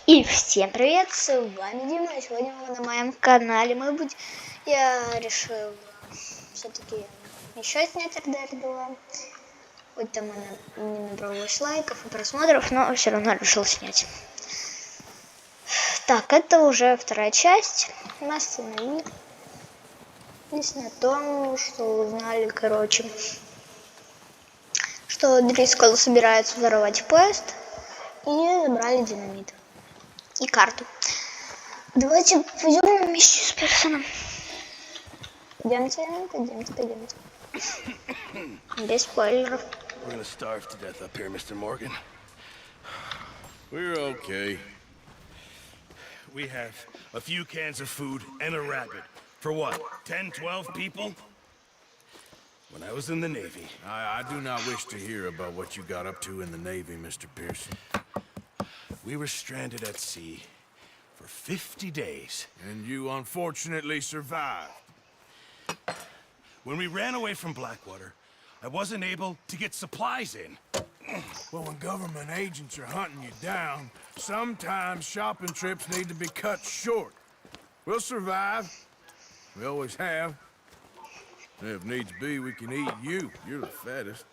И всем привет, с вами Дима, и сегодня мы на моем канале я решил все-таки еще снять RDR 2. Хоть там она не набралась лайков и просмотров, но все равно решил снять. Так, это уже вторая часть. Мы остановились на том, что узнали, что Дрискол собирается взорвать поезд, и забрали динамит и карту. Давайте пойдем вместе с персоном. Пойдемте. Без спойлеров. We're gonna starve to death up here, Mr. Morgan. We're okay. We have a few cans of food and a rabbit. For what, 10, 12 people? When I was in the Navy... I do not wish to hear about what you got up to in the Navy, Mr. Pearson. We were stranded at sea for 50 days. And you unfortunately survived. When we ran away from Blackwater, I wasn't able to get supplies in. Well, when government agents are hunting you down, sometimes shopping trips need to be cut short. We'll survive. We always have. If needs be, we can eat you. You're the fattest.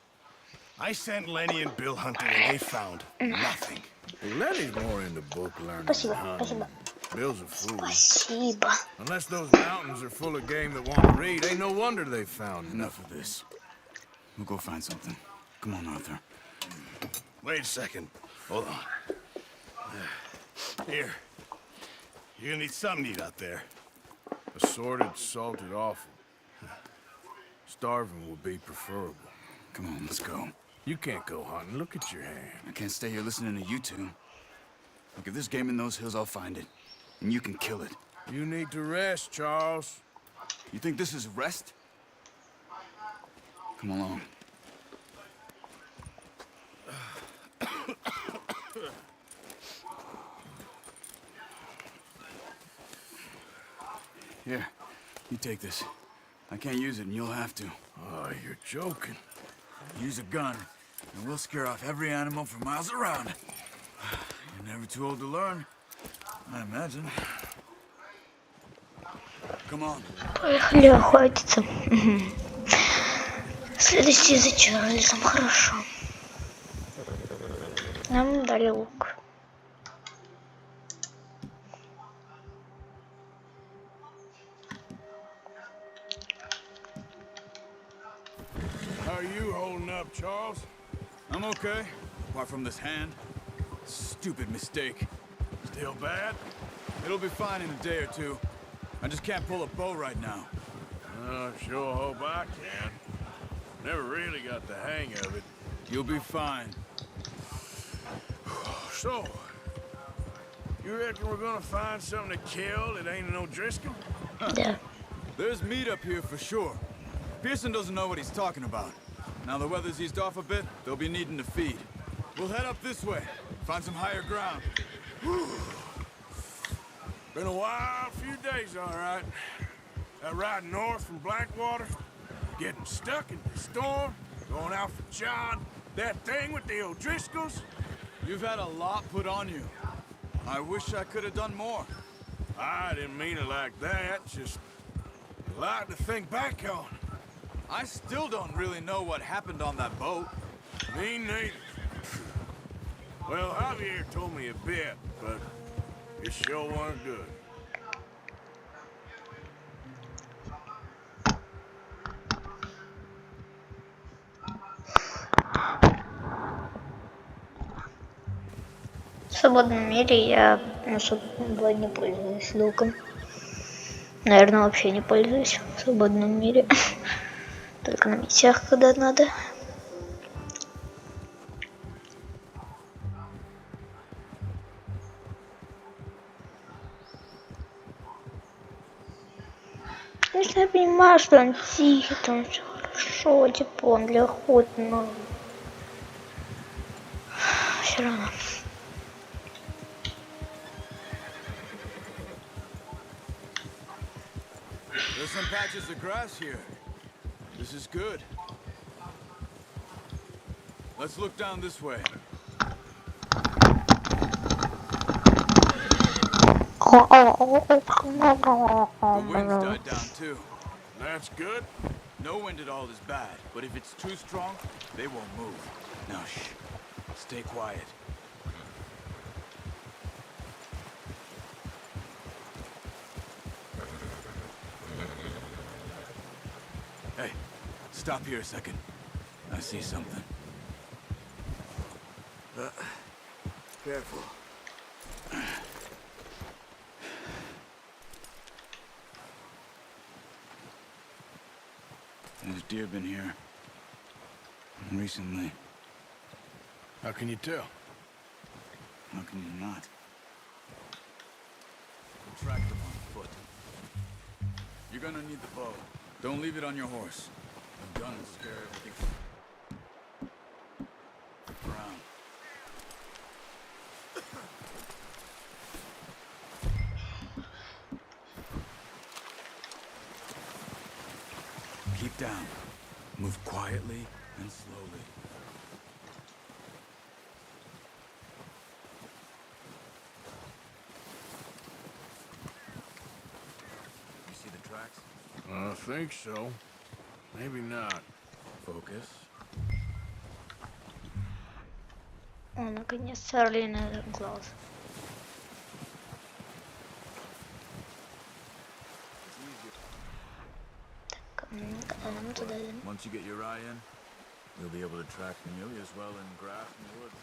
I sent Lenny and Bill hunting and they found nothing. Well, Lenny's more into book learning than hunting. Bill's a fool. Спасибо. Unless those mountains are full of game that want to read, ain't no wonder they found Enough of this. We'll go find something. Come on, Arthur. Wait a second. Hold on. Here. You're gonna need something to eat out there. assorted, salted offal. Starving would be preferable. Come on, let's go. You can't go hunting. Look at your hand. I can't stay here listening to you two. Look, if there's game in those hills, I'll find it. And you can kill it. You need to rest, Charles. You think this is rest? Come along. Here, you take this. I can't use it, and you'll have to. Oh, you're joking. Use a gun, and we'll scare off every animal for miles around. You're never too old to learn, I imagine. Come on. Поехали охотиться. Следуйте за Чарльзом, хорошо. Нам дали лук. How are you holding up, Charles? I'm okay, apart from this hand. Stupid mistake. Still bad? It'll be fine in a day or two. I just can't pull a bow right now. Sure hope I can. Never really got the hang of it. You'll be fine. So, you reckon we're gonna find something to kill that ain't no Driscoll? Да. There's meat up here for sure. Pearson doesn't know what he's talking about. Now the weather's eased off a bit, they'll be needing to feed. We'll head up this way, find some higher ground. Been a wild few days, all right. That ride north from Blackwater, getting stuck in the storm, going out for John, that thing with the O'Driscolls. You've had a lot put on you. I wish I could have done more. I didn't mean it like that, just a lot to think back on. I still don't really know what happened on that boat. Me neither. Well, Javier told me a bit, but it sure weren't good. В свободном мире я особо не пользуюсь луком. Наверное, вообще не пользуюсь в свободном мире. Только на миссиях, когда надо. Конечно, я понимаю, что он тихий, там все хорошо, типа он для охоты, но все равно. There's some patches of grass here. This is good. Let's look down this way. The wind's died down too. That's good. No wind at all is bad, but if it's too strong, they won't move. Now shh. Stay quiet. Hey, stop here a second. I see something. Careful. There's deer been here. Recently. How can you tell? How can you not? We'll track them on foot. You're gonna need the bow. Don't leave it on your horse. A gun will scare everything. Around. Keep down. Move quietly and slowly. You see the tracks? I think so. Maybe not. Focus. О, наконец-то орлиный глаз. Так, когда нам туда идем? Once you get your eye in, you'll be able to track nearly as well in grass and woods.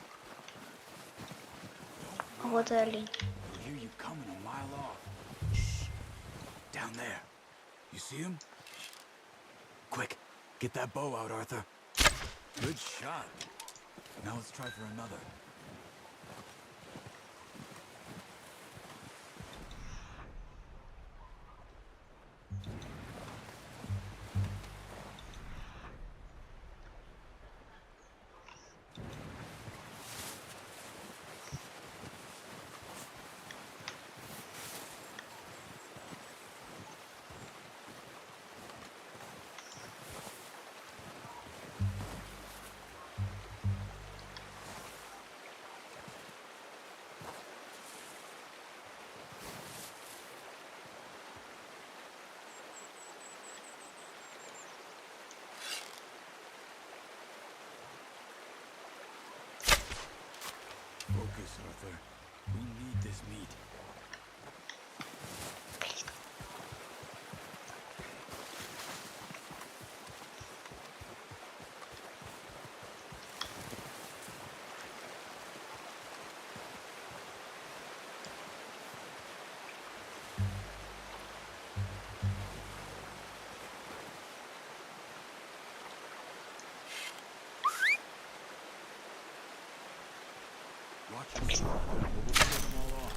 Вот и олень. I hear you coming a mile off. Shh. Down there. You see him? Quick, get that bow out, Arthur. Good shot. Now let's try for another. Focus, Arthur. We need this meat. Watch your step, or we'll pull them all off.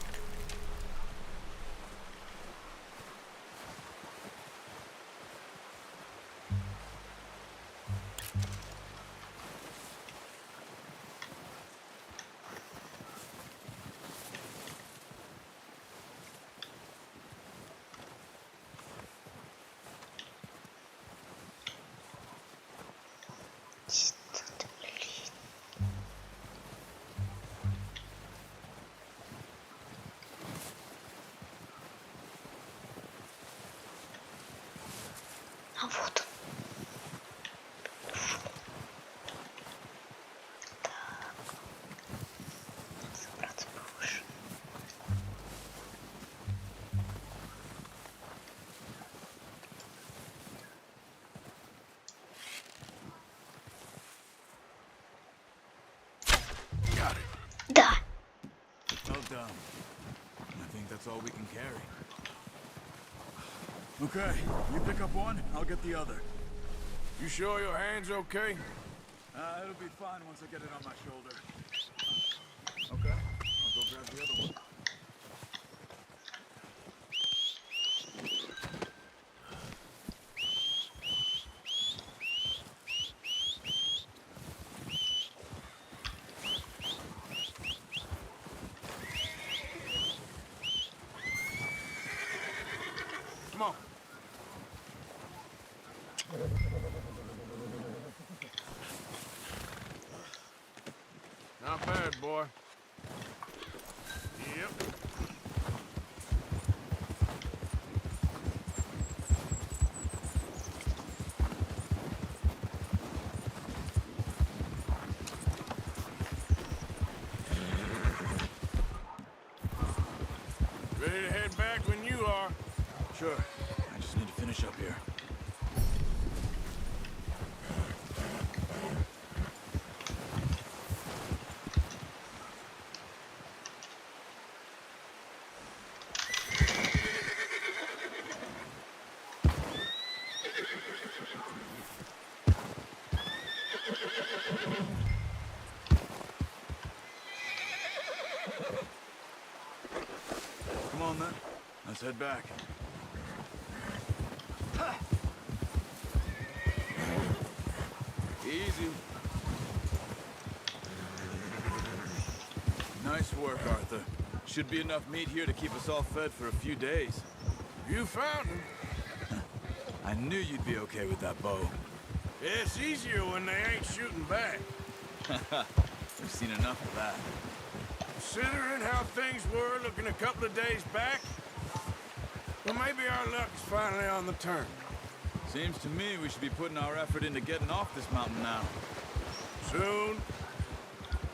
А вот он. Так. Забраться повыше. Got it. Да. Well done. I think that's all we can carry. Okay, you pick up one, I'll get the other. You sure your hand's okay? It'll be fine once I get it on my shoulder. Okay, I'll go grab the other one. Come on. Not bad, boy. Yep. head back when you are. Sure. I just need to finish up here. Come on, then. Let's head back. Easy. Nice work, Arthur. Should be enough meat here to keep us all fed for a few days. You found him. I knew you'd be okay with that bow. It's easier when they ain't shooting back. We've seen enough of that. Considering how things were looking a couple of days back, well, maybe our luck's finally on the turn. Seems to me we should be putting our effort into getting off this mountain now. Soon.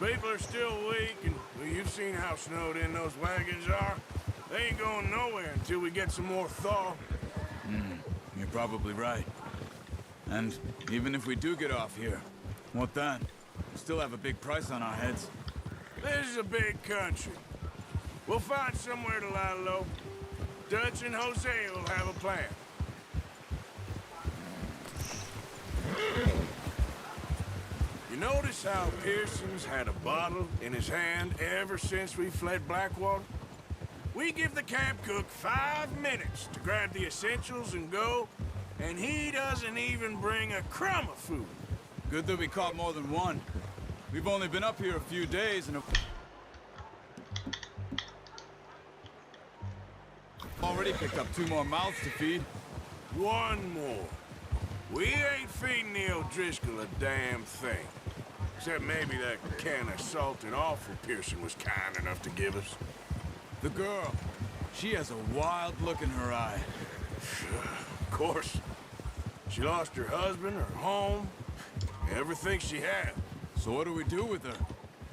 People are still weak, and well, you've seen how snowed in those wagons are. They ain't going nowhere until we get some more thaw. You're probably right. And even if we do get off here, what then? We still have a big price on our heads. This is a big country. We'll find somewhere to lie low. Dutch and Hosea will have a plan. You notice how Pearson's had a bottle in his hand ever since we fled Blackwater? We give the camp cook 5 minutes to grab the essentials and go, and he doesn't even bring a crumb of food. Good that we caught more than one. We've only been up here a few days and already picked up 2 more mouths to feed. One more. We ain't feeding the O'Driscoll a damn thing. Except maybe that can of salted offal Pearson was kind enough to give us. The girl, she has a wild look in her eye. Of course. She lost her husband, her home, everything she had. So what do we do with her?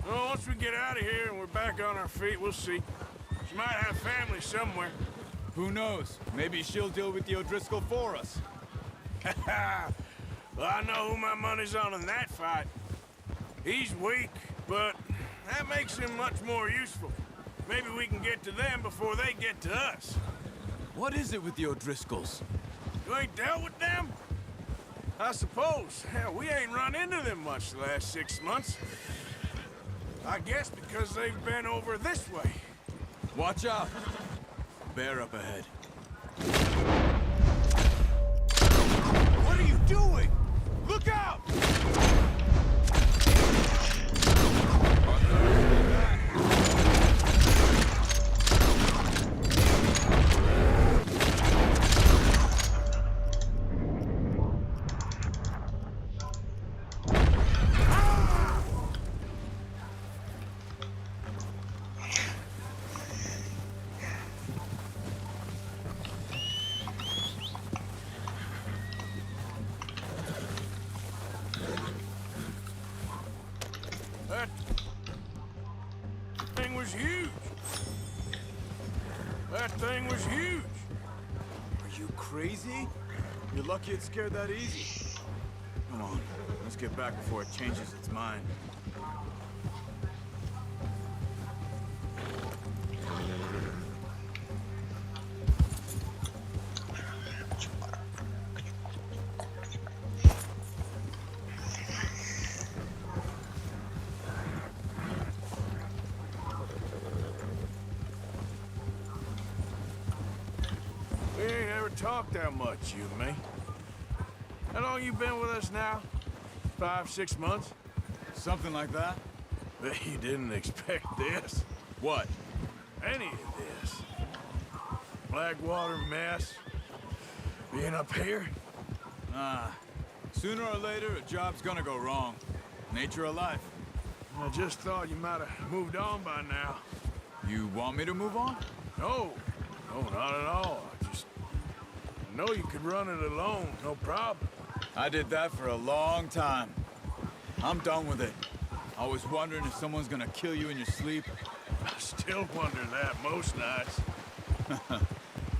Well, once we get out of here and we're back on our feet, we'll see. She might have family somewhere. Who knows? Maybe she'll deal with the O'Driscoll for us. Well, I know who my money's on in that fight. He's weak, but that makes him much more useful. Maybe we can get to them before they get to us. What is it with the O'Driscolls? You ain't dealt with them? I suppose. Hell, we ain't run into them much the last 6 months. I guess because they've been over this way. Watch out! Bear up ahead. What are you doing? Look out! That thing was huge. That thing was huge. Are you crazy? You're lucky it scared that easy. Come on, let's get back before it changes its mind. We ain't ever talked that much, you and me. How long you been with us now? 5, 6 months? Something like that? Bet you didn't expect this. What? Any of this. Blackwater mess. Being up here? Sooner or later, a job's gonna go wrong. Nature of life. I just thought you might have moved on by now. You want me to move on? No. No, not at all. I know you could run it alone, no problem. I did that for a long time. I'm done with it. I was wondering if someone's gonna kill you in your sleep. I still wonder that most nights.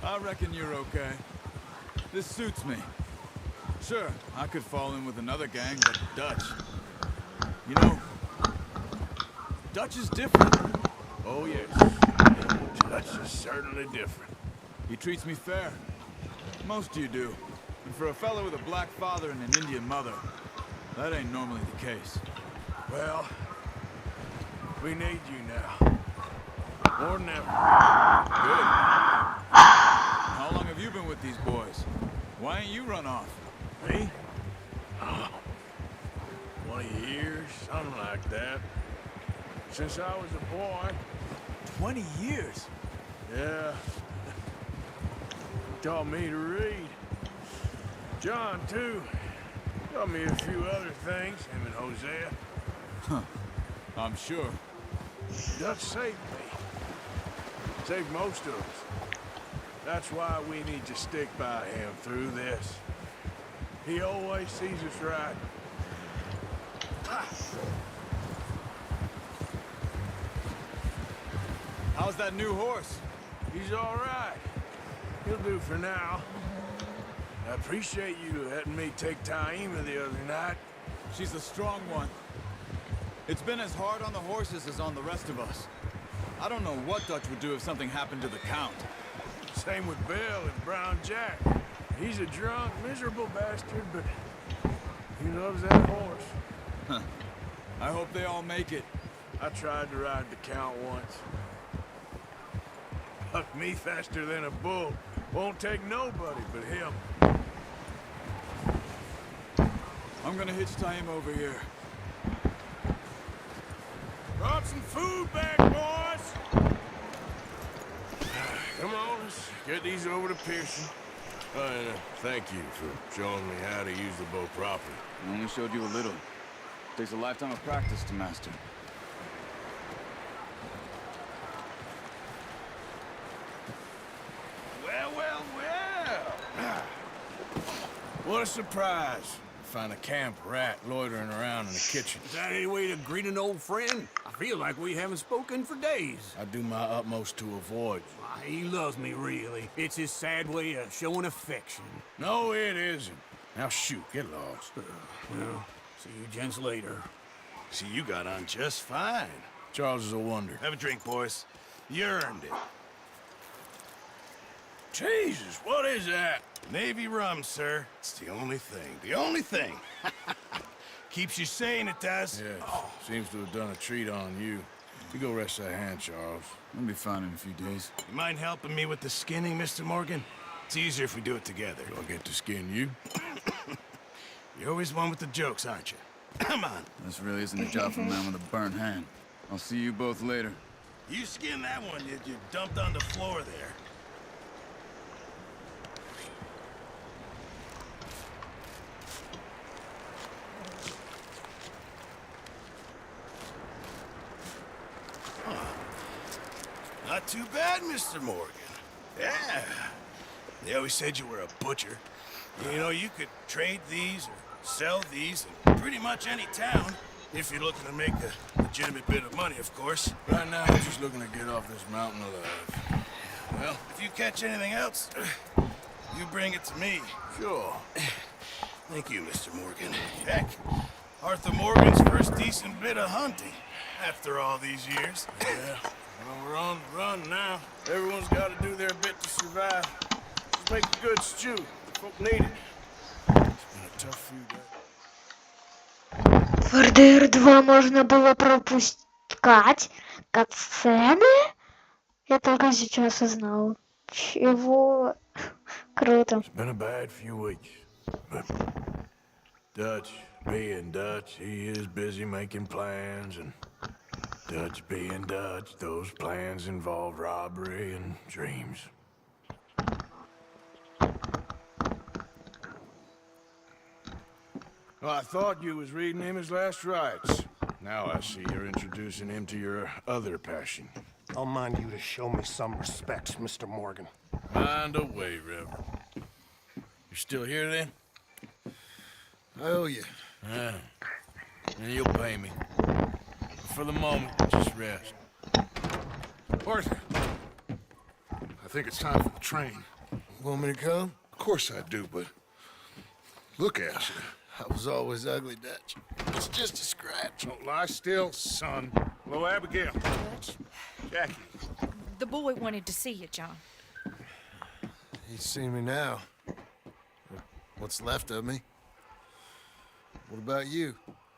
I reckon you're okay. This suits me. Sure, I could fall in with another gang, but Dutch... You know, Dutch is different. Oh, yes. Dutch is certainly different. He treats me fair. Most of you do. And for a fellow with a black father and an Indian mother, that ain't normally the case. Well, we need you now. More than ever. Good. How long have you been with these boys? Why ain't you run off? Me? Oh, 20 years, something like that. Since I was a boy. 20 years? Yeah. Taught me to read. John, too. Taught me a few other things, him and Hosea. Huh. I'm sure. Dutch saved me. Saved most of us. That's why we need to stick by him through this. He always sees us right. How's that new horse? He's all right. He'll do for now. I appreciate you letting me take Taima the other night. She's a strong one. It's been as hard on the horses as on the rest of us. I don't know what Dutch would do if something happened to the Count. Same with Bill and Brown Jack. He's a drunk, miserable bastard, but he loves that horse. Huh. I hope they all make it. I tried to ride the Count once. Hucked me faster than a bull. Won't take nobody but him. I'm gonna hitch Taima over here. Brought some food back, boys! Come on, let's get these over to Pearson. And thank you for showing me how to use the bow properly. I only showed you a little. Takes a lifetime of practice to master. Well, well, well! What a surprise. Find a camp rat loitering around in the kitchen. Is that any way to greet an old friend? I feel like we haven't spoken for days. I do my utmost to avoid you. Why, he loves me, really. It's his sad way of showing affection. No, it isn't. Now shoot, get lost. Well, see you gents later. See, you got on just fine. Charles is a wonder. Have a drink, boys. You earned it. Jesus, what is that? Navy rum, sir. It's the only thing. The only thing. Keeps you sane, it does. Yes, seems to have done a treat on you. You go rest that hand, Charles. I'll be fine in a few days. You mind helping me with the skinning, Mr. Morgan? It's easier if we do it together. Do I get to skin you? You're always one with the jokes, aren't you? Come on. This really isn't a job for a man with a burnt hand. I'll see you both later. You skinned that one you dumped on the floor there. Not too bad, Mr. Morgan. Yeah. They always said you were a butcher. You know, you could trade these or sell these in pretty much any town, if you're looking to make a legitimate bit of money, of course. Right now, I'm just looking to get off this mountain alive. Well, if you catch anything else, you bring it to me. Sure. Thank you, Mr. Morgan. Heck, Arthur Morgan's first decent bit of hunting after all these years. Yeah. Well, we're on the run now. Everyone's got to do their bit to survive. Just make a good stew. Folk need it. It's been a tough few days. В РДР 2 можно было пропускать катсцены? Я только сейчас узнал. Чего? Круто. It's been a bad few weeks, but Dutch being Dutch, he is busy making plans, and Dutch being Dutch, those plans involve robbery and dreams. Well, I thought you was reading him his last rites. Now I see you're introducing him to your other passion. I'll mind you to show me some respect, Mr. Morgan. Mind away, Reverend. You still here, then? I owe you. Yeah. And you'll pay me. But for the moment, just rest. Arthur, I think it's time for the train. Want me to come? Of course I do, but look at you. I was always ugly, Dutch. It's just a scratch. Don't lie still, son. Hello, Abigail. Dutch, Jackie. the boy wanted to see you, John. He's seen me now. What's left of me? What about you?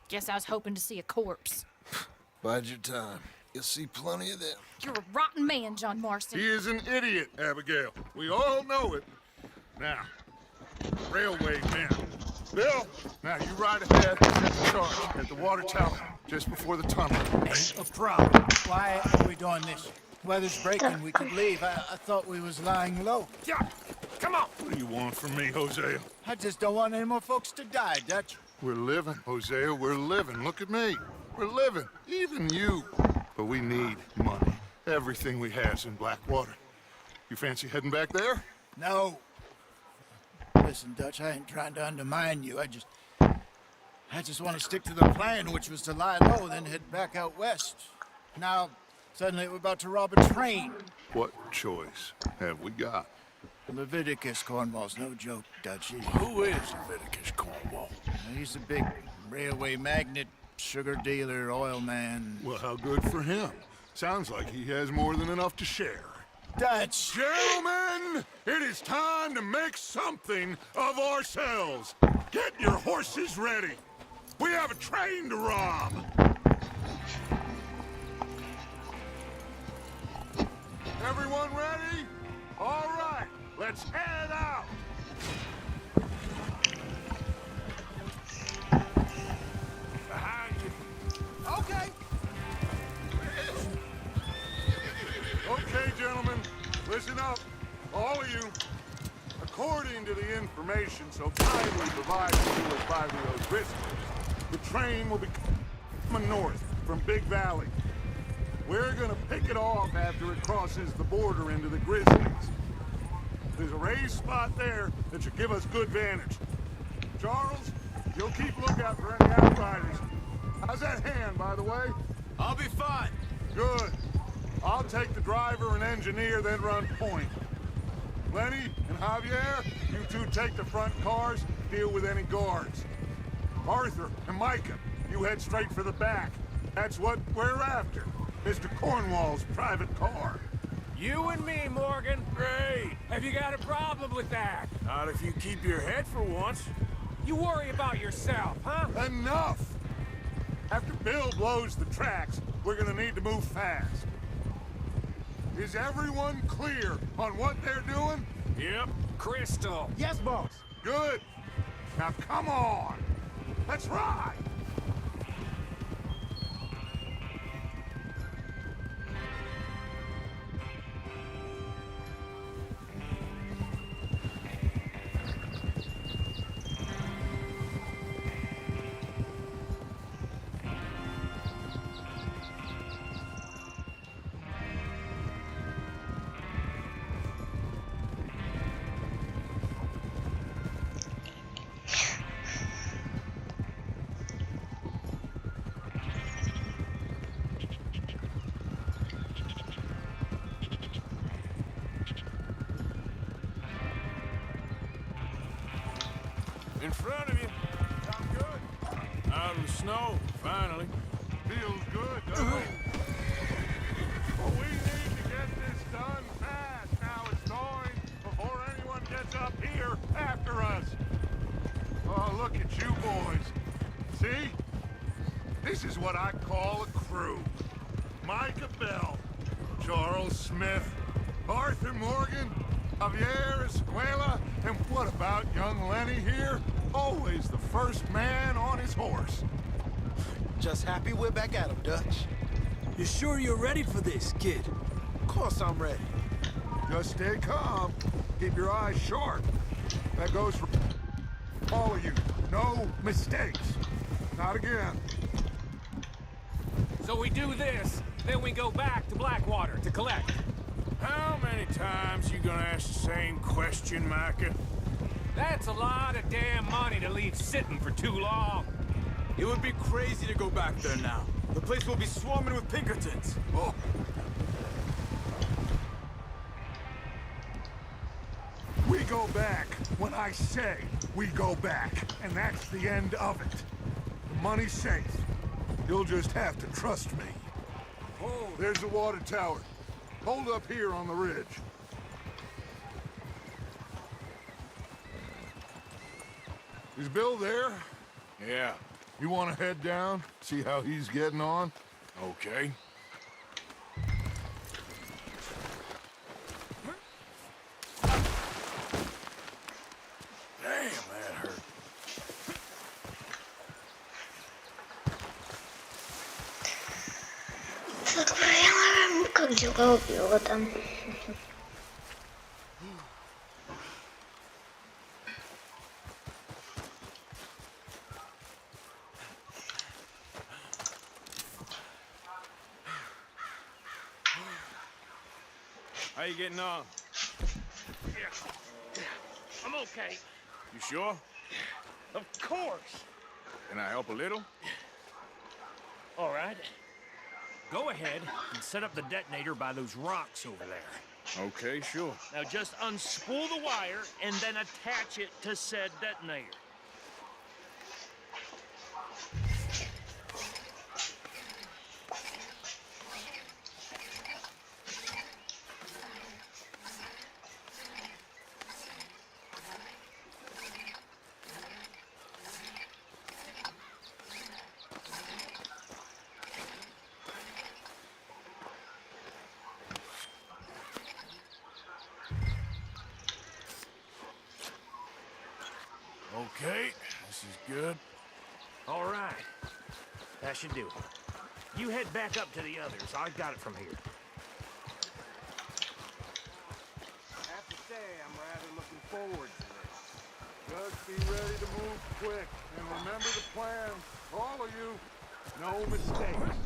Guess I was hoping to see a corpse. Bide your time. You'll see plenty of them. You're a rotten man, John Marston. He is an idiot, Abigail. We all know it. Now, railway men. Bill, now you ride ahead and set the charge at the water tower just before the tunnel. Ain't a problem. Why are we doing this? Weather's breaking. We could leave. I thought we was lying low. Yeah, come on. What do you want from me, Hosea? I just don't want any more folks to die, Dutch. We're living, Hosea. We're living. Look at me. We're living. Even you. But we need money. Everything we has in Blackwater. You fancy heading back there? No. Listen, Dutch, I ain't trying to undermine you. I just want to stick to the plan, which was to lie low, then head back out west. Now, suddenly we're about to rob a train. What choice have we got? Leviticus Cornwall's no joke, Dutch. Who is Leviticus Cornwall? He's a big railway magnate, sugar dealer, oil man. Well, how good for him. Sounds like he has more than enough to share. Dutch! Gentlemen, it is time to make something of ourselves. Get your horses ready. We have a train to rob. Everyone ready? All right, let's head out. Behind you. Okay. Okay, gentlemen, listen up. All of you. According to the information so kindly provided to us by the O'Driscolls, the train will be coming north from Big Valley. We're gonna pick it off after it crosses the border into the Grizzlies. There's a raised spot there that should give us good vantage. Charles, you'll keep lookout for any outriders. How's that hand, by the way? I'll be fine. Good. I'll take the driver and engineer, then run point. Lenny and Javier, you two take the front cars, deal with any guards. Arthur and Micah, you head straight for the back. That's what we're after. Mr. Cornwall's private car. You and me, Morgan. Great. Have you got a problem with that? Not if you keep your head for once. You worry about yourself, huh? Enough! After Bill blows the tracks, we're gonna need to move fast. Is everyone clear on what they're doing? Yep. Crystal. Yes, boss. Good. Now come on. Let's ride. In front of you. Sound good? Out of the snow, finally. Feels good, doesn't it? Well, we need to get this done fast. Now it's gnawing before anyone gets up here after us. Oh, look at you boys. See? This is what I call a crew. Micah Bell, Charles Smith, Arthur Morgan, Javier Escuela, and what about young Lenny here? Always the first man on his horse. Just happy we're back at him, Dutch. You sure you're ready for this, kid? Of course I'm ready. Just stay calm. Keep your eyes sharp. That goes for all of you. No mistakes. Not again. So we do this, then we go back to Blackwater to collect. How many times you gonna ask the same question, Micah? That's a lot of damn money to leave sitting for too long. It would be crazy to go back there now. The place will be swarming with Pinkertons. Oh. go back when I say we go back, and that's the end of it. The money's safe. You'll just have to trust me. Oh, there's the water tower. Hold up here on the ridge. Is Bill there? Yeah, You want to head down, see how he's getting on? okay. Damn, that hurt. Так, проверим, как дела у Билла там. How you getting on? I'm okay. You sure? Of course. Can I help a little? All right. Go ahead and set up the detonator by those rocks over there. Okay, sure. Now just unspool the wire and then attach it to said detonator. Okay, this is good. All right. That should do it. You head back up to the others. I got it from here. I have to say, I'm rather looking forward to this. Just be ready to move quick, and remember the plan. All of you, no mistakes.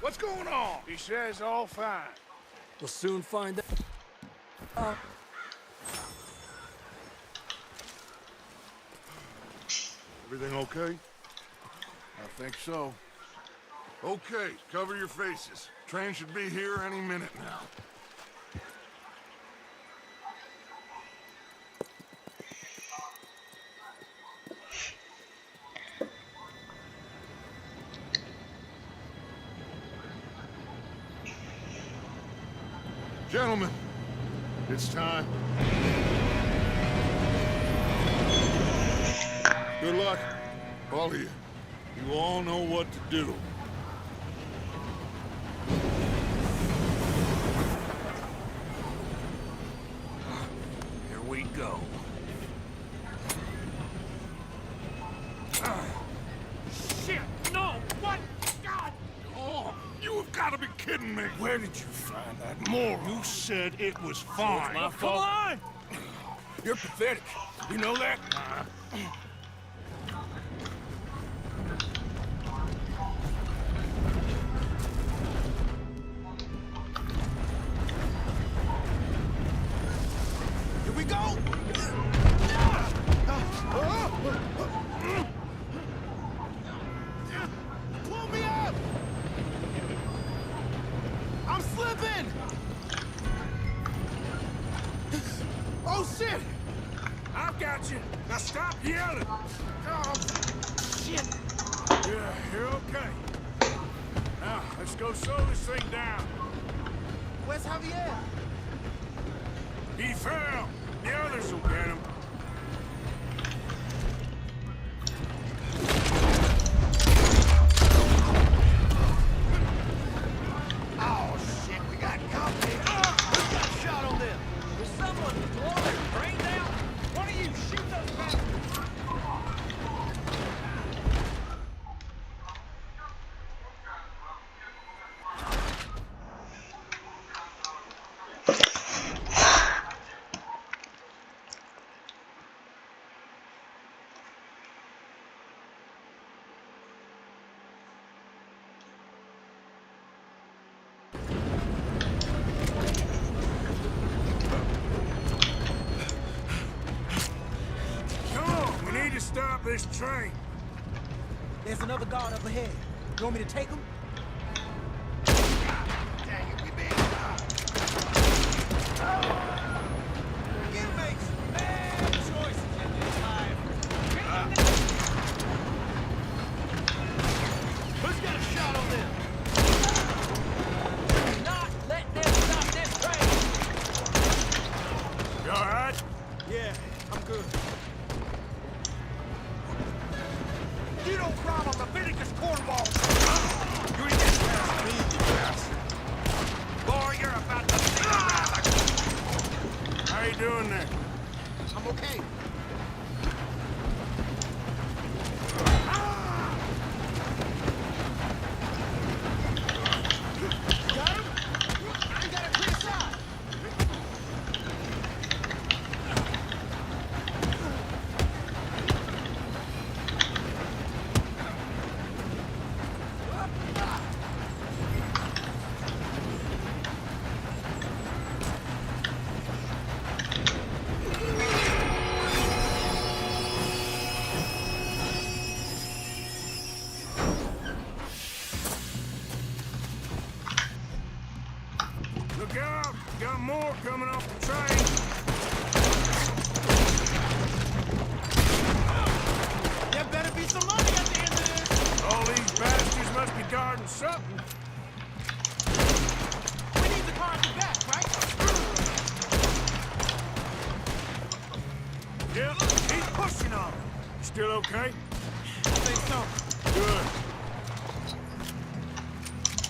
What's going on? He says all fine. We'll soon find out. Everything okay? I think so. Okay, cover your faces. Train should be here any minute now. Gentlemen, it's time. Good luck, all of you. You all know what to do. Here we go. Shit! No! What? God! Oh, you have got to be kidding me. Where did you find that moron? You said it was fine. My fault. Come on! You're pathetic. You know that? Here we go! Pull me up! I'm slipping! Oh, shit! I've got you. Now stop yelling. Oh, shit! Yeah, you're okay. Now, let's go slow this thing down. Where's Javier? He fell. The others will get him. Oh, shit, we got company. Who got shot on them? There's someone blowing their brains out! One of you shoot those bastards! Come on, we need to stop this train. There's another guard up ahead. You want me to take him? Dang it, we made it. coming off the train. There better be some money at the end of this. All these bastards must be guarding something. We need the car at the back, right? Yep, he's pushing on it. Still okay? I think so. Good.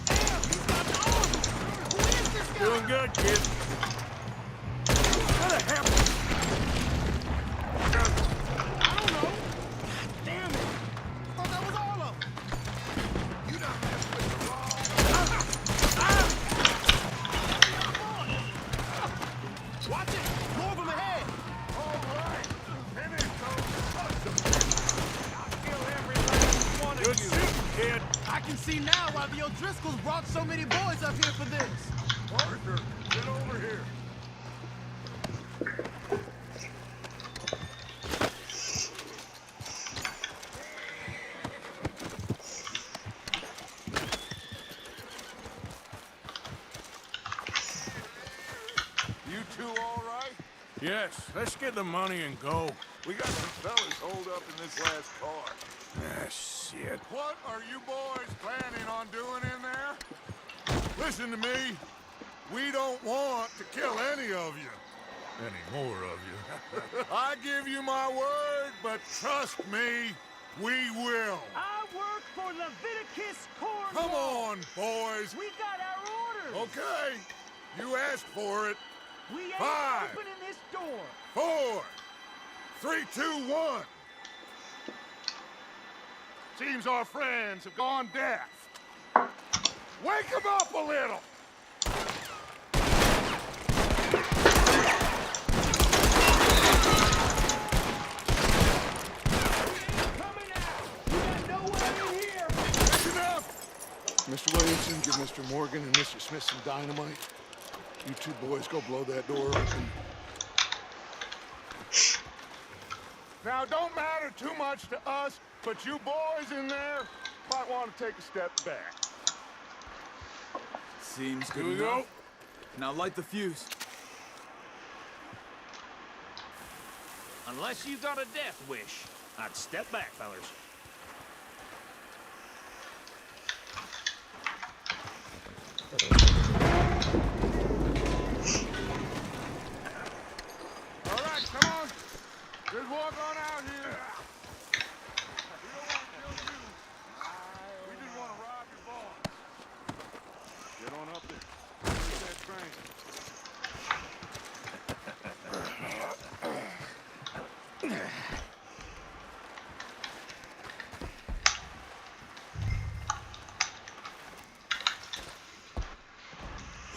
Damn, he's got the arm. Who is this guy? Doing good, kid. What the hell? I don't know. God damn it. I thought that was all of them. You done messed with the wrong. Watch it. More of them ahead. All right. Finish those. I'll kill every last one Good of you. shooting, kid. I can see now why the O'Driscolls brought so many boys up here for this. Arthur, get over here. You two all right? Yes, let's get the money and go. We got some fellas holed up in this last car. Ah, shit. What are you boys planning on doing in there? Listen to me. We don't want to kill any of you. Any more of you? I give you my word, but trust me, we will. I work for Leviticus Corn. Come on, boys. We got our orders. Okay. You asked for it. We ain't 5, opening this door. 4, 3, 2, 1. Seems our friends have gone deaf. Wake them up a little. Coming out. We got nowhere in here. That's enough. Mr. Williamson, give Mr. Morgan and Mr. Smith some dynamite. You two boys go blow that door open. Now, don't matter too much to us, but you boys in there might want to take a step back. Seems good Here we enough. go. Now light the fuse. Unless you got a death wish, I'd step back, fellers. All right, come on. Just walk on out here. We don't want to kill you. We just want to rob your boss. Get on up there. Where's that train?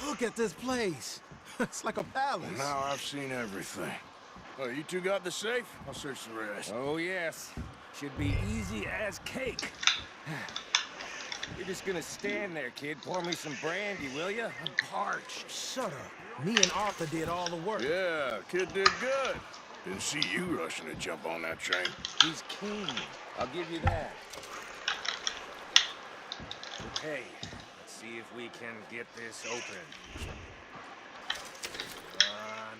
Look at this place. It's like a palace. Now I've seen everything. Oh, you two got the safe? I'll search the rest. Oh, yes. Should be easy as cake. You're just gonna stand there, kid. Pour me some brandy, will ya? I'm parched. Shut up. Me and Arthur did all the work. Yeah, kid did good. Didn't see you rushing to jump on that train. He's keen. I'll give you that. Okay, let's see if we can get this open. Come on.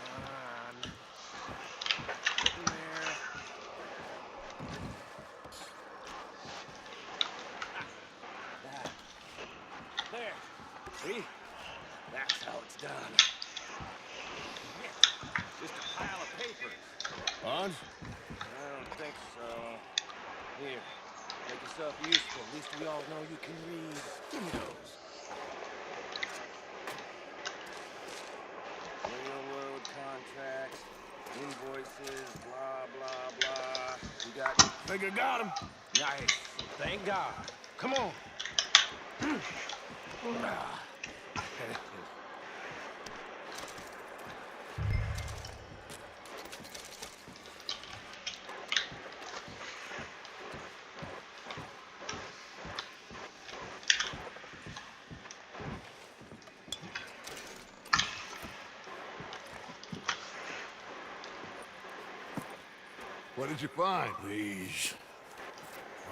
Come on. Get in there. Ah, that. There. See? That's how it's done. Yeah, just a pile of papers. Bonds? I don't think so. Here, make yourself useful. At least we all know you can read. Give me those. Railroad contracts, invoices, blah, blah, blah. You got it? Think I got him. Nice. Thank God. Come on. Ah. What did you find? These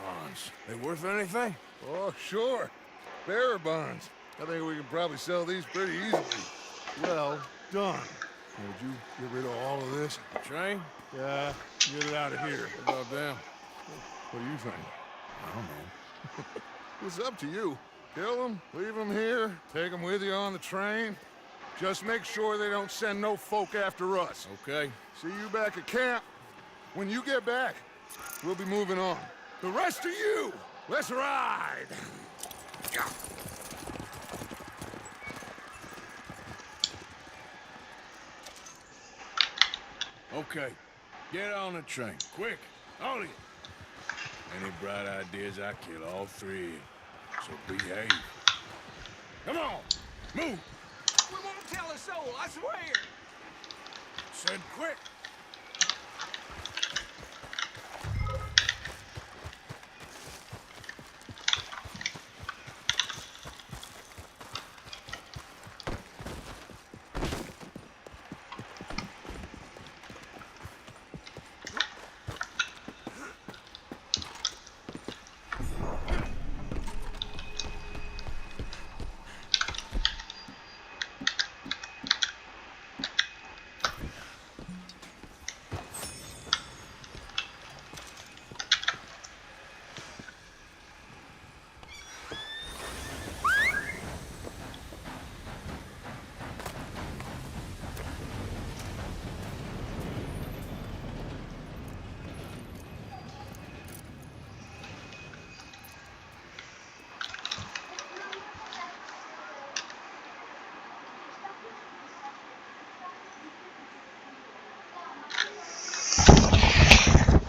bonds. They worth anything? Oh, sure. Bearer bonds. I think we can probably sell these pretty easily. Well done. Would you get rid of all of this? Train? Yeah, get it out of here. What about them? What do you think? I don't know. It's up to you. Kill them, leave them here, take them with you on the train. Just make sure they don't send no folk after us. Okay. See you back at camp. When you get back, we'll be moving on. The rest of you, let's ride! Okay. Get on the train. Quick. All of you. Any bright ideas, I kill all three. So behave. Come on. Move. We won't tell a soul, I swear. Said quick.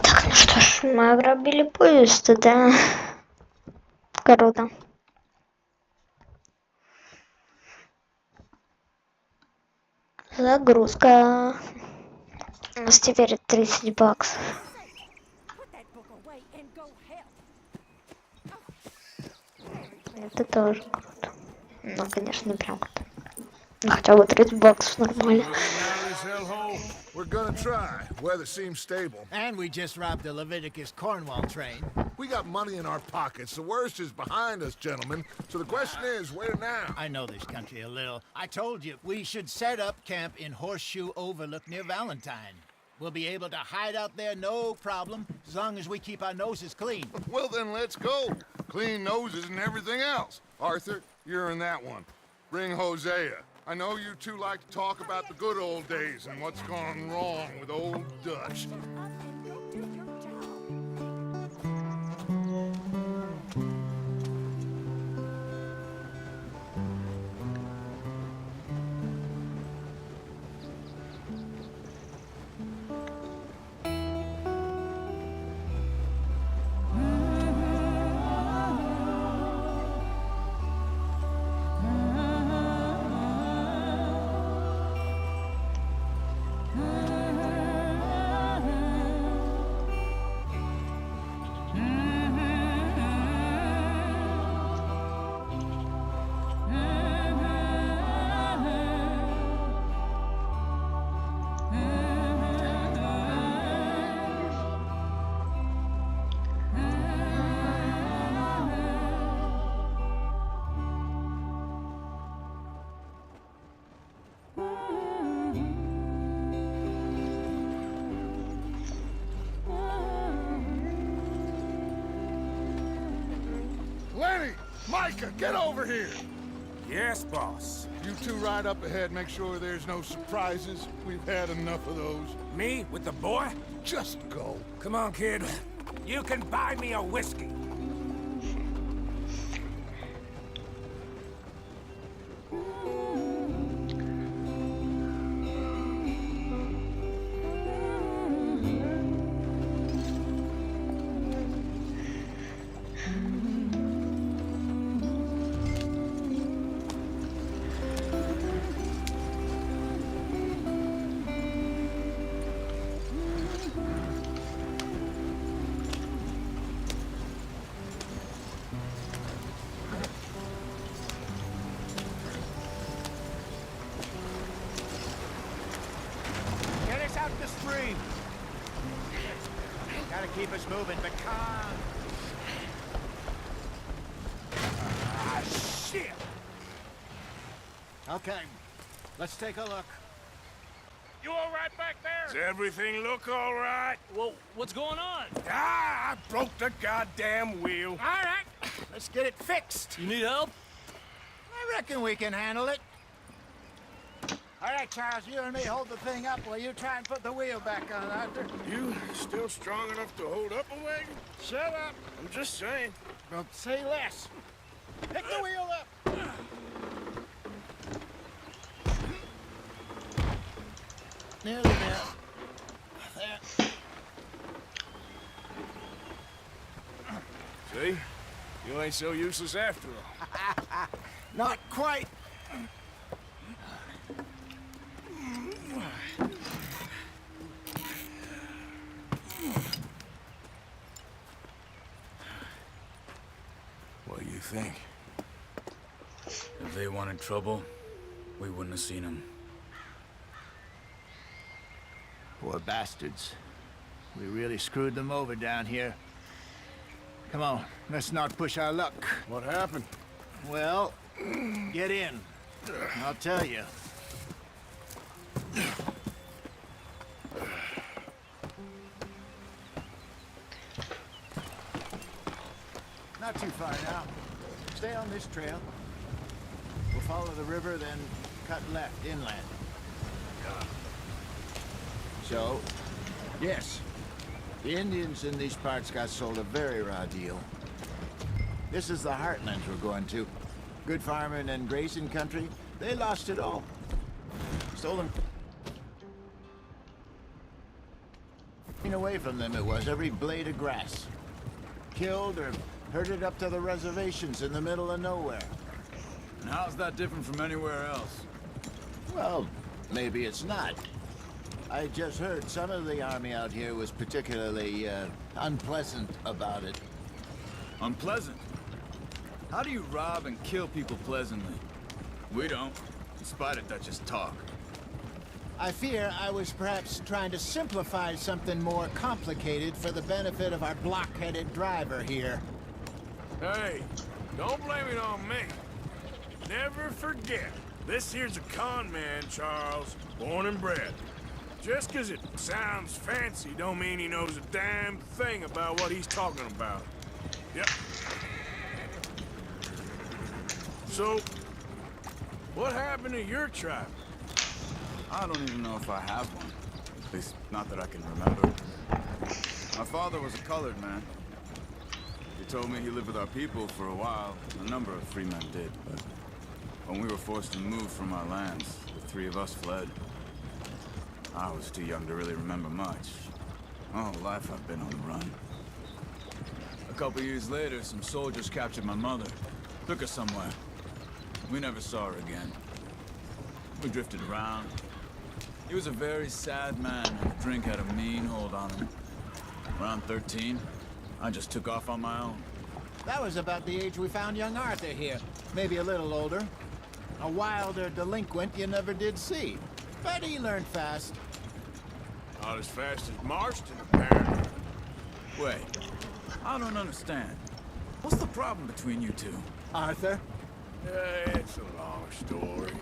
Так, ну что ж, мы ограбили поезд, да? Круто. Загрузка. У нас теперь 30 баксов. Это тоже круто. Ну, конечно, не прям круто. Ну, хотя бы 30 баксов нормально. We're gonna try. Weather seems stable. And we just robbed the Leviticus Cornwall train. We got money in our pockets. The worst is behind us, gentlemen. So the question is, where now? I know this country a little. I told you, we should set up camp in Horseshoe Overlook near Valentine. We'll be able to hide out there, no problem, as long as we keep our noses clean. Well, then let's go. Clean noses and everything else. Arthur, you're in that one. Bring Hosea. I know you two like to talk about the good old days and what's gone wrong with old Dutch. Lenny! Micah, get over here! Yes, boss. You two ride up ahead, make sure there's no surprises. We've had enough of those. Me with the boy? Just go. Come on, kid. You can buy me a whiskey. Get us out the stream. Gotta keep us moving, but calm. Ah, shit! Okay. Let's take a look. You all right back there? Does everything look all right? Well, what's going on? Ah, I broke the goddamn wheel. All right, let's get it fixed. You need help? I reckon we can handle it. All right, Charles, you and me hold the thing up while you try and put the wheel back on, Arthur. You still strong enough to hold up a wagon? Shut up. I'm just saying. Well, say less. Pick the wheel up. Nearly there. There. See? You ain't so useless after all. Not quite. What do you think? If they wanted trouble, we wouldn't have seen them. Poor bastards. We really screwed them over down here. Come on, let's not push our luck. What happened? Well, get in. I'll tell you. Not too far now. Stay on this trail. We'll follow the river, then cut left inland. So, yes, the Indians in these parts got sold a very raw deal. This is the heartlands we're going to. Good farming and grazing country, they lost it all. Stolen. Away from them it was, every blade of grass. Killed or herded up to the reservations in the middle of nowhere. And how's that different from anywhere else? Well, maybe it's not. I just heard some of the army out here was particularly, unpleasant about it. Unpleasant? How do you rob and kill people pleasantly? We don't, in spite of Dutch's talk. I fear I was perhaps trying to simplify something more complicated for the benefit of our block-headed driver here. Hey, don't blame it on me. Never forget, this here's a con man, Charles, born and bred. Just 'cause it sounds fancy don't mean he knows a damn thing about what he's talking about. Yep. So, what happened to your tribe? I don't even know if I have one. At least, not that I can remember. My father was a colored man. He told me he lived with our people for a while. A number of free men did, but when we were forced to move from our lands, the three of us fled. I was too young to really remember much. All life I've been on the run. A couple years later, some soldiers captured my mother. Took her somewhere. We never saw her again. We drifted around. He was a very sad man, and drink had a mean hold on him. Around 13, I just took off on my own. That was about the age we found young Arthur here. Maybe a little older. A wilder delinquent you never did see. But he learned fast. Not as fast as Marston, apparently. Wait, I don't understand. What's the problem between you two? Arthur? It's a long story.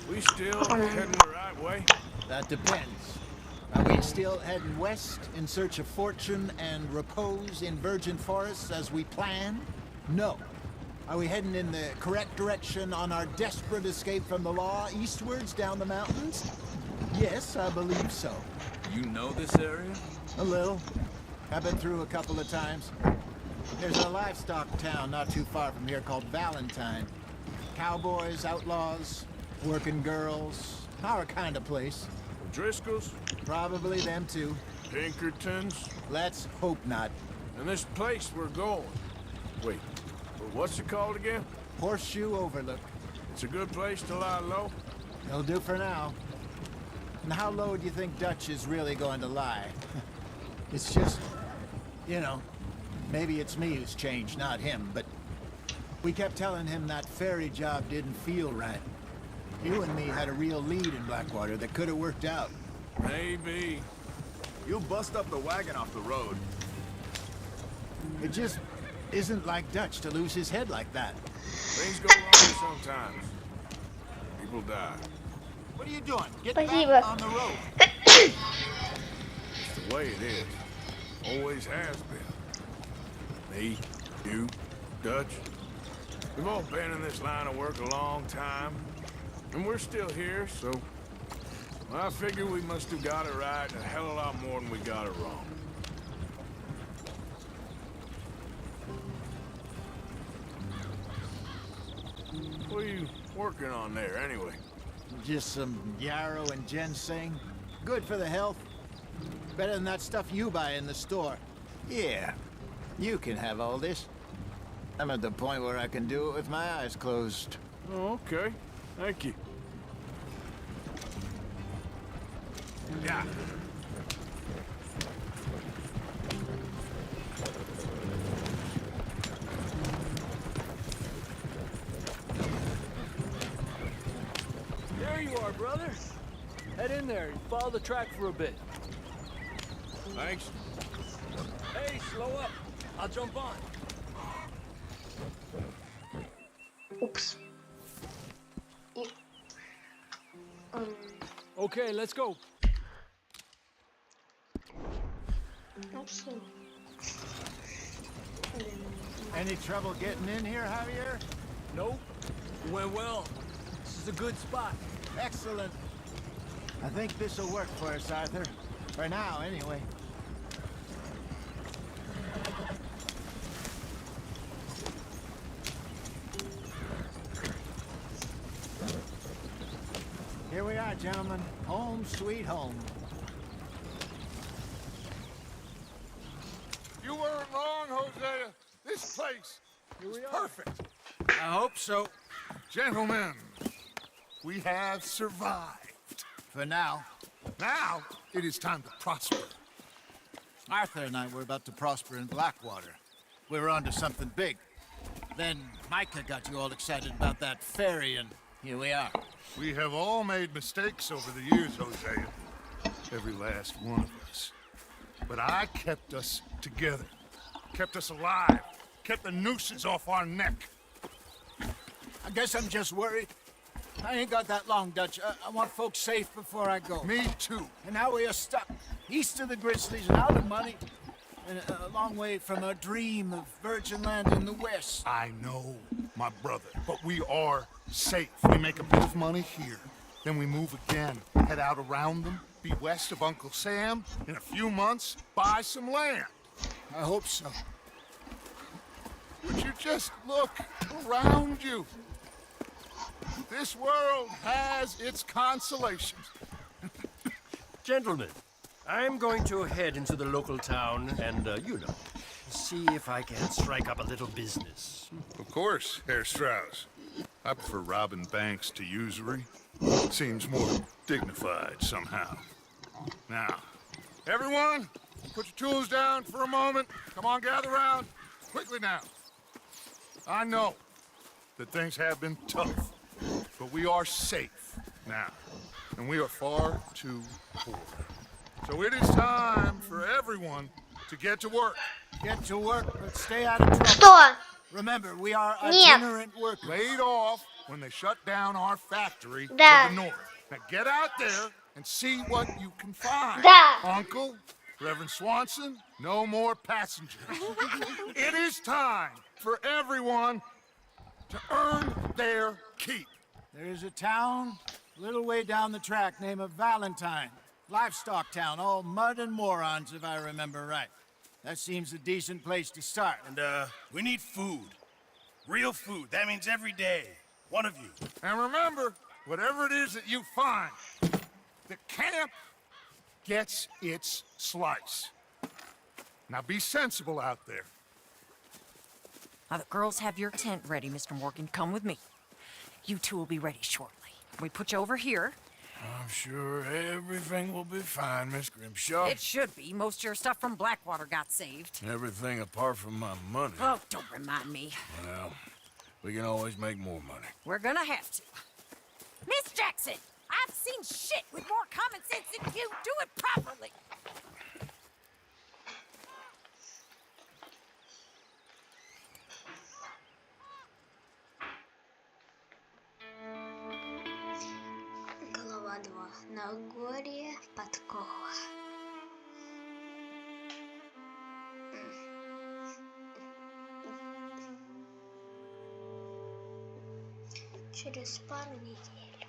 We still heading the right way? That depends. Are we still heading west in search of fortune and repose in virgin forests as we planned? No. Are we heading in the correct direction on our desperate escape from the law eastwards down the mountains? Yes, I believe so. You know this area? A little. I've been through a couple of times. There's a livestock town not too far from here called Valentine. Cowboys, outlaws, working girls, our kind of place. Driscoll's? Probably them too. Pinkertons? Let's hope not. And this place we're going. Wait, what's it called again? Horseshoe Overlook. It's a good place to lie low? It'll do for now. And how low do you think Dutch is really going to lie? It's just, you know, maybe it's me who's changed, not him, but we kept telling him that ferry job didn't feel right. You and me had a real lead in Blackwater that could have worked out. Maybe. You bust up the wagon off the road. It just isn't like Dutch to lose his head like that. Things go wrong sometimes. People die. What are you doing? Get Спасибо. back on the road. It's the way it is. Always has been. Me, you, Dutch. We've all been in this line of work a long time. And we're still here, so... I figure we must have got it right a hell of a lot more than we got it wrong. What are you working on there, anyway? Just some yarrow and ginseng. Good for the health. Better than that stuff you buy in the store. Yeah, you can have all this. I'm at the point where I can do it with my eyes closed. Oh, okay. Thank you. Yeah. There you are, brother. Head in there and follow the track for a bit. Thanks. Hey, slow up. I'll jump on. Упс. И... Okay, let's go. Упс. Any trouble getting in here, Javier? Nope. Went well. This is a good spot. Excellent. I think this'll work for us, Arthur. For now, anyway. Here we are, gentlemen. Home sweet home. You weren't wrong, Hosea. This place is perfect. I hope so. Gentlemen, we have survived. For now. Now, it is time to prosper. Arthur and I were about to prosper in Blackwater. We were onto something big. Then Micah got you all excited about that ferry, and here we are. We have all made mistakes over the years, Hosea. Every last one of us. But I kept us together. Kept us alive. Kept the nooses off our neck. I guess I'm just worried. I ain't got that long, Dutch. I want folks safe before I go. Me too. And now we are stuck east of the Grizzlies and out of money. And a long way from a dream of virgin land in the west. I know, my brother, but we are safe. We make a bit of money here. Then we move again, head out around them, be west of Uncle Sam. In a few months, buy some land. I hope so. Would you just look around you? This world has its consolations. Gentlemen, I'm going to head into the local town and, see if I can strike up a little business. Of course, Herr Strauss. I prefer robbing banks to usury. Seems more dignified somehow. Now, everyone, put your tools down for a moment. Come on, gather round. Quickly now. I know that things have been tough, but we are safe now, and we are far too poor. So it is time for everyone to get to work. Get to work, but stay out of trouble. Что? Remember, we are Нет. itinerant workers. Laid off when they shut down our factory Да. to the north. Now get out there and see what you can find. Да. Uncle, Reverend Swanson, no more passengers. It is time for everyone to earn their keep. There is a town a little way down the track named Valentine. Livestock town, all mud and morons, if I remember right. That seems a decent place to start. And, we need food. Real food. That means every day. One of you. And remember, whatever it is that you find, the camp gets its slice. Now be sensible out there. Now, the girls have your tent ready, Mr. Morgan. Come with me. You two will be ready shortly. We put you over here. I'm sure everything will be fine, Miss Grimshaw. It should be. Most of your stuff from Blackwater got saved. Everything apart from my money. Oh, don't remind me. Well, we can always make more money. We're gonna have to. Miss Jackson, I've seen shit with more common sense than you. Do it properly. Нагорье подкова. Через пару недель.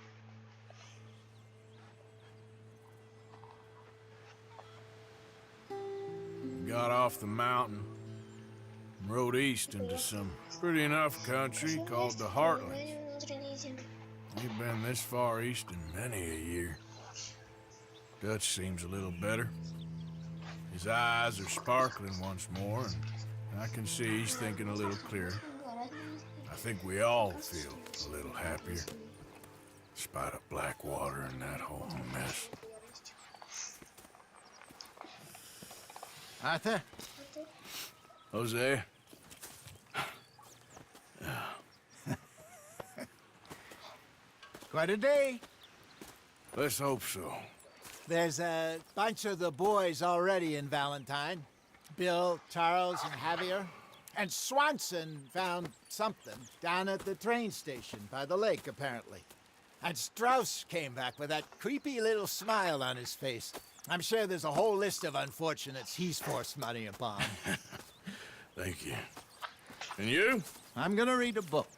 Got off the mountain and rode east into some pretty enough country called the Heartlands. We've been this far east in many a year. Dutch seems a little better. His eyes are sparkling once more, and I can see he's thinking a little clearer. I think we all feel a little happier, despite of Blackwater and that whole mess. Arthur? Jose? Quite a day. Let's hope so. There's a bunch of the boys already in Valentine. Bill, Charles, and Javier. And Swanson found something down at the train station by the lake, apparently. And Strauss came back with that creepy little smile on his face. I'm sure there's a whole list of unfortunates he's forced money upon. Thank you. And you? I'm gonna read a book.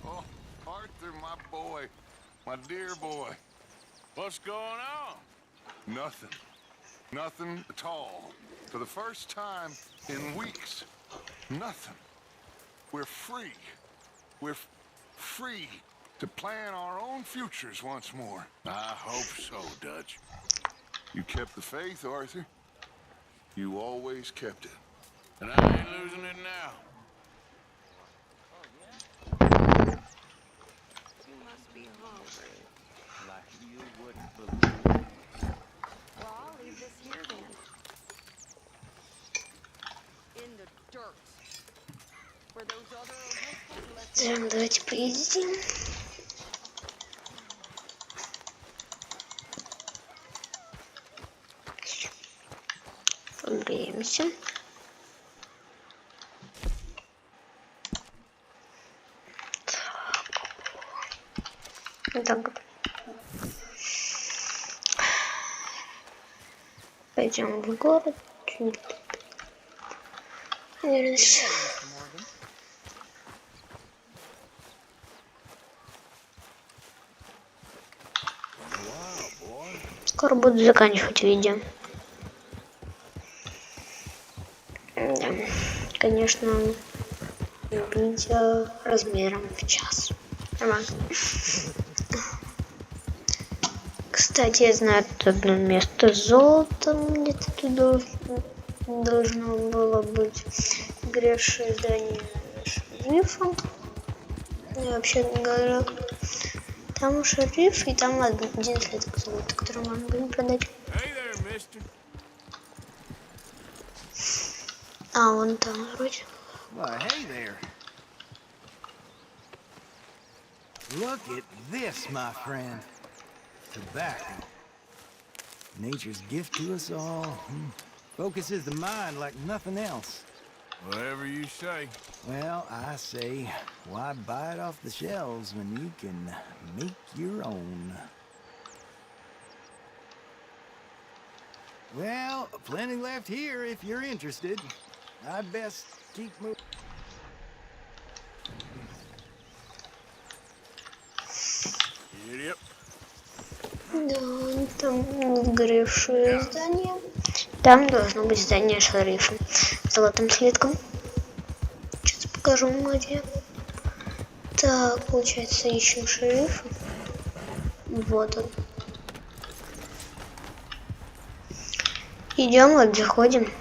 Oh, Arthur, my boy. My dear boy. What's going on? Nothing. Nothing at all. For the first time in weeks. Nothing. We're free. We're free to plan our own futures once more. I hope so, Dutch. You kept the faith, Arthur. You always kept it. And I ain't losing it now. You must be hungry. Like you wouldn't believe. Well, I'll leave this here then. In the dirt. Where those other Так, давайте поедим. Погреемся. Так. Пойдем в город. Скоро буду заканчивать видео. Да. Конечно, видео размером в час. Нормально. Кстати, я знаю тут одно место с золотом, где-то тут должно было быть грешное здание шерифа. И вообще говоря, там шериф, и там один слиток золота, который можно будет продать. А, вон там вроде. Well, hey there. Look at this, my friend. Tobacco. Nature's gift to us all. Focuses the mind like nothing else. Whatever you say. Well, I say, why buy it off the shelves when you can make your own? Well, plenty left here if you're interested. I'd best keep moving. Yep. Да, там грешное здание. Там должно быть здание шерифа с золотым слитком. Сейчас покажу где. Так, получается, ищем шерифа. Вот он. Идем, вот заходим.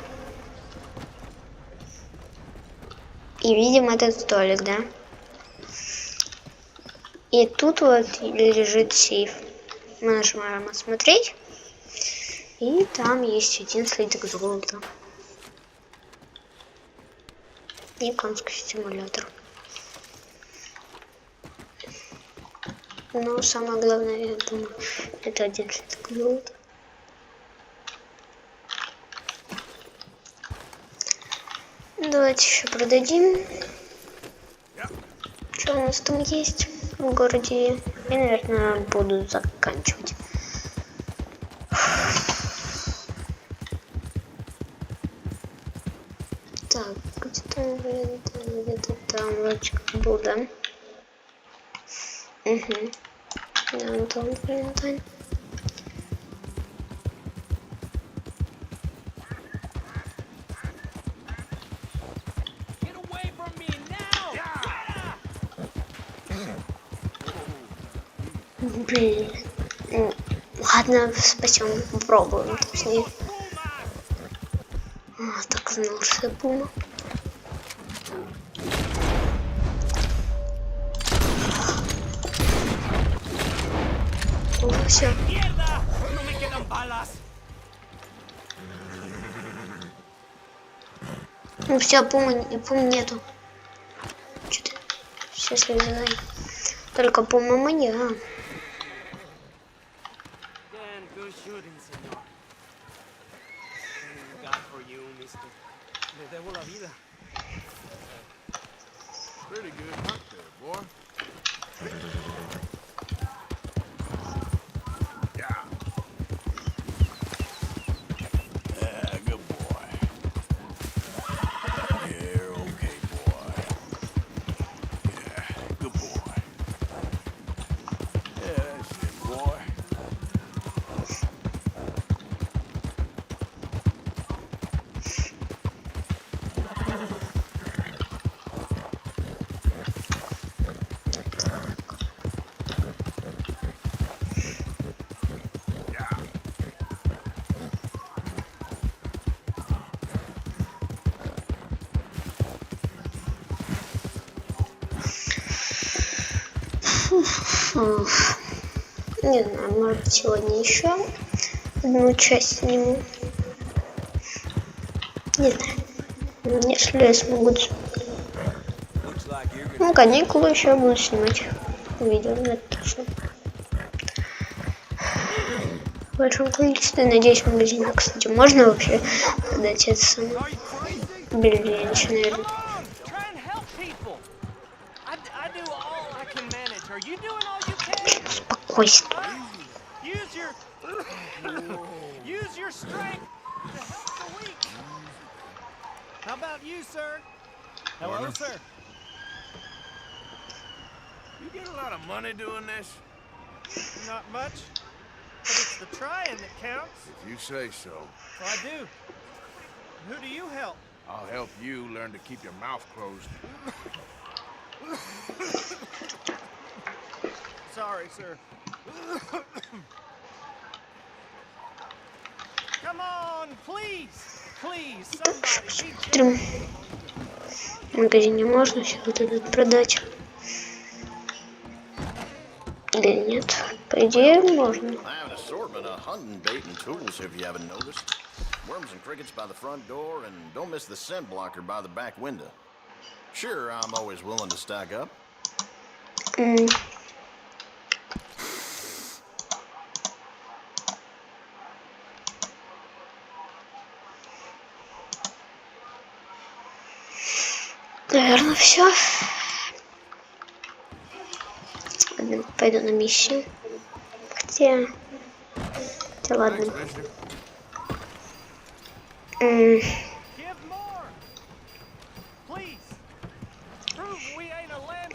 И видим этот столик, да? И тут вот лежит сейф. Мы нажимаем «Осмотреть». И там есть один слиток золота. И конский стимулятор. Но самое главное, я думаю, это один слиток золота. давайте еще продадим. Что у нас там есть в городе? Я, наверное, буду заканчивать. Так, где-то там вроде как был, да? Угу. Да, Антон, Валентайн. Блин. Ладно, спасем, попробуем. Точнее. Так знал, что я пума. О, все. Ну все, пум нету. Что-то все слезай. Только пума моя. Pretty good hunt there, boy. Yeah. Yeah, good boy. Yeah, okay, boy. Yeah, good boy. Yeah, that's it, boy. Не знаю, может быть, сегодня еще одну часть сниму. Не знаю, если я смогу. Ну, каникулы еще буду снимать видео, это точно. В большом количестве, надеюсь, в магазине, кстати, можно вообще продать это самое бриллианчик, наверное. Спокойствие. How about you, sir? Hello, sir. You get a lot of money doing this? Not much, but it's the trying that counts. If you say so. So I do. Who do you help? I'll help you learn to keep your mouth closed. Sorry, sir. Come on, please. Please, somebody. Смотрим. В магазине можно все вот этот продать? Или нет? По идее, можно. I have an assortment of hunting bait and tools, if you haven't noticed. Worms and crickets by the front door, and don't miss the scent blocker by the back window. Sure, I'm always willing to stock up. Наверное, все. Пойду на миссию. Хотя ладно.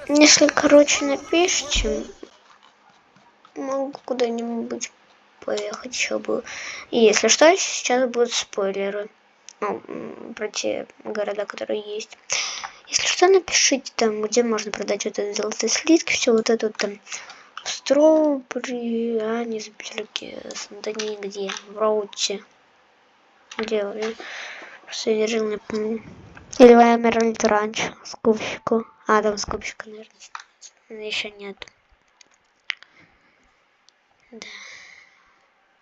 Если, короче, напишите, могу куда-нибудь поехать еще бы. И если что, сейчас будут спойлеры. Ну, про те города, которые есть. Если что, напишите там, где можно продать вот эти золотые слитки, все вот это вот там в Строубри, Анисберге, Сандани, где, в Роуте. Где я просто я жил, не помню. Или в Эмеральд Ранч, скупщику. Там скупщика, наверное, еще нет. Да.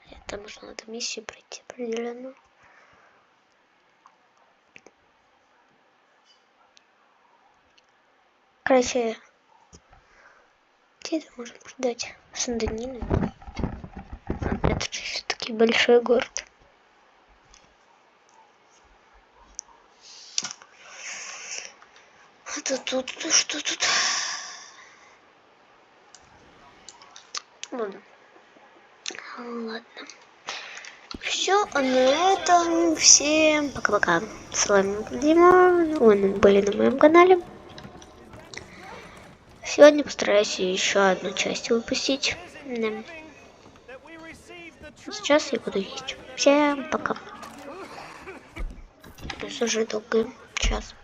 Это можно эту миссию пройти определенно. Короче, где это можно продать? Сандонины. Это же все-таки большой город. Это тут, что тут? Ладно. Ладно. Все, а на этом всем пока-пока. С вами Дима, вы были на моем канале. Сегодня постараюсь еще одну часть выпустить. Да. Сейчас я буду есть. Всем пока. Это уже долгий час.